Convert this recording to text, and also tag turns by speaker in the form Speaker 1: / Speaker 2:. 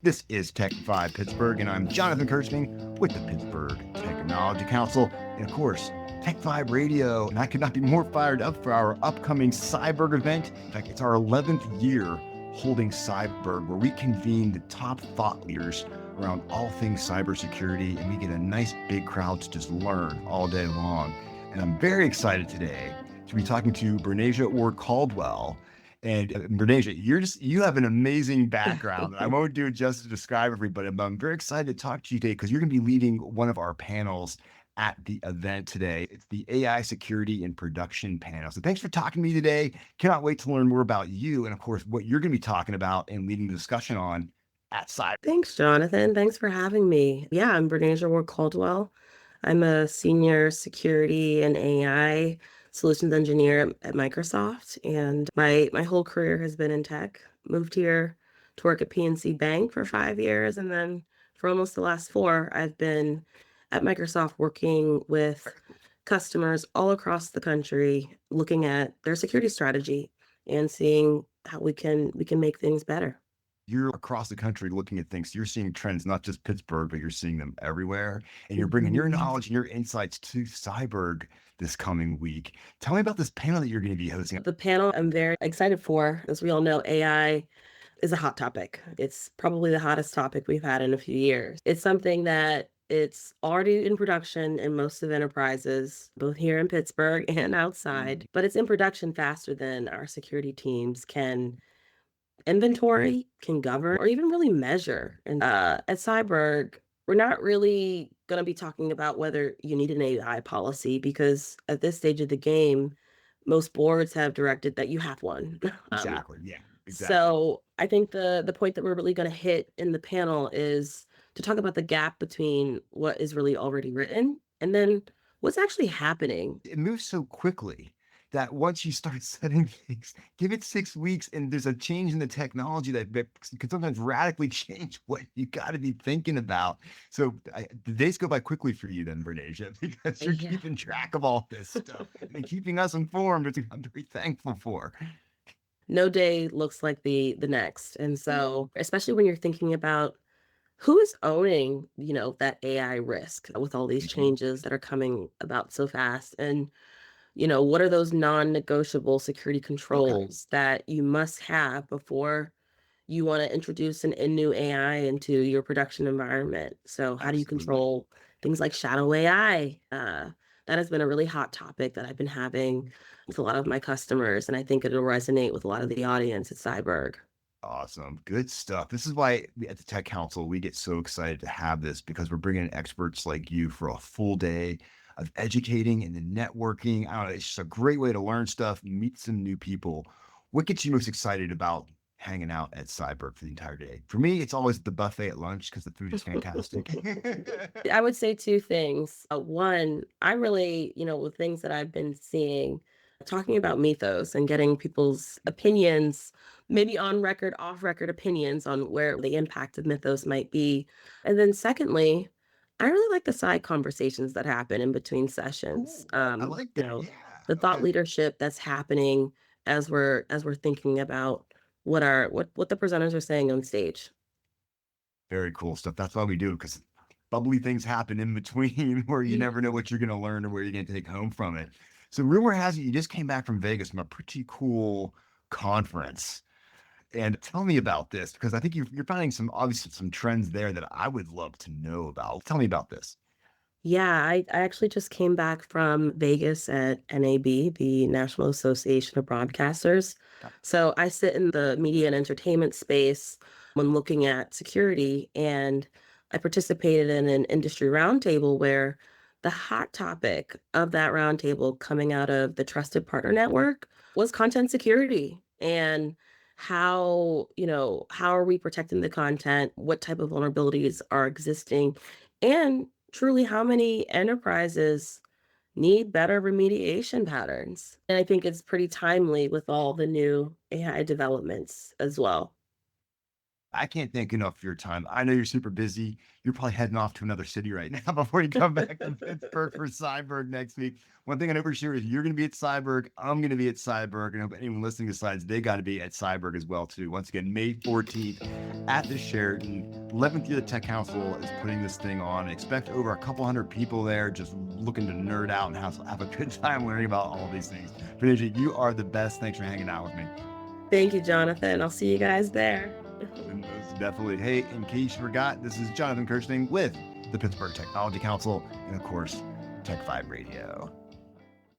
Speaker 1: This is TechVibe Pittsburgh, and I'm Jonathan Kersting with the Pittsburgh Technology Council, and of course, TechVibe Radio. And I could not be more fired up for our upcoming Cyburgh event. In fact, it's our 11th year holding Cyburgh, where we convene the top thought leaders around all things cybersecurity, and we get a nice big crowd to just learn all day long. And I'm very excited today to be talking to Brenasia Ward-Caldwell. And Brenasia, you have an amazing background. I won't do it justice to describe everybody, but I'm very excited to talk to you today because you're going to be leading one of our panels at the event today. It's the AI Security and Production panel. So thanks for talking to me today. Cannot wait to learn more about you and, of course, what you're going to be talking about and leading the discussion on at Cyber.
Speaker 2: Thanks, Jonathan. Thanks for having me. Yeah, I'm Brenasia Ward-Caldwell. I'm a senior security and AI solutions engineer at Microsoft, and my whole career has been in tech. Moved here to work at PNC Bank for 5 years, and then for almost the last 4, I've been at Microsoft working with customers all across the country, looking at their security strategy and seeing how we can make things better.
Speaker 1: You're across the country looking at things. You're seeing trends, not just Pittsburgh, but you're seeing them everywhere. And you're bringing your knowledge and your insights to Cyburgh this coming week. Tell me about this panel that you're going to be hosting.
Speaker 2: The panel I'm very excited for. As we all know, AI is a hot topic. It's probably the hottest topic we've had in a few years. It's something that it's already in production in most of enterprises, both here in Pittsburgh and outside, but it's in production faster than our security teams can inventory, can govern, or even really measure. And at Cyburgh, we're not really going to be talking about whether you need an AI policy because at this stage of the game, most boards have directed that you have one.
Speaker 1: Exactly. Yeah, exactly.
Speaker 2: So I think the point that we're really going to hit in the panel is to talk about the gap between what is really already written and then what's actually happening.
Speaker 1: It moves so quickly that once you start setting things, give it 6 weeks and there's a change in the technology that can sometimes radically change what you got to be thinking about. So the days go by quickly for you then, Brenasia, because you're keeping track of all this stuff and keeping us informed, which I'm very thankful for.
Speaker 2: No day looks like the next. And so, especially when you're thinking about who is owning, that AI risk with all these changes that are coming about so fast. And what are those non-negotiable security controls that you must have before you want to introduce a new AI into your production environment? So how do you control things like shadow AI? That has been a really hot topic that I've been having with a lot of my customers, and I think it'll resonate with a lot of the audience at Cyburgh.
Speaker 1: Awesome. Good stuff. This is why at the Tech Council, we get so excited to have this because we're bringing in experts like you for a full day of educating and then networking. I don't know. It's just a great way to learn stuff, meet some new people. What gets you most excited about hanging out at Cyburgh for the entire day? For me, it's always the buffet at lunch because the food is fantastic.
Speaker 2: I would say 2 things. One, I really, with things that I've been seeing, talking about mythos and getting people's opinions, maybe on record, off record opinions on where the impact of mythos might be. And then secondly, I really like the side conversations that happen in between sessions.
Speaker 1: I like that. Yeah.
Speaker 2: The thought leadership that's happening as we're thinking about what the presenters are saying on stage.
Speaker 1: Very cool stuff. That's why we do it, because bubbly things happen in between where you never know what you're going to learn or where you're going to take home from it. So rumor has it you just came back from Vegas from a pretty cool conference. And tell me about this, because I think you're finding obviously some trends there that I would love to know about. Tell me about this.
Speaker 2: Yeah, I actually just came back from Vegas at NAB, the National Association of Broadcasters. So I sit in the media and entertainment space when looking at security, and I participated in an industry roundtable where the hot topic of that roundtable coming out of the Trusted Partner Network was content security and how are we protecting the content? What type of vulnerabilities are existing? And truly, how many enterprises need better remediation patterns? And I think it's pretty timely with all the new AI developments as well.
Speaker 1: I can't thank enough for your time. I know you're super busy. You're probably heading off to another city right now before you come back to Pittsburgh for Cyburgh next week. One thing I know for sure is you're going to be at Cyburgh. I'm going to be at Cyburgh. And I hope anyone listening decides they got to be at Cyburgh as well, too. Once again, May 14th at the Sheraton. 11th year the Tech Council is putting this thing on. Expect over a couple hundred people there just looking to nerd out and have a good time learning about all these things. Brenasia, you are the best. Thanks for hanging out with me.
Speaker 2: Thank you, Jonathan. I'll see you guys there.
Speaker 1: Most definitely. Hey, in case you forgot, this is Jonathan Kersting with the Pittsburgh Technology Council and, of course, TechVibe Radio.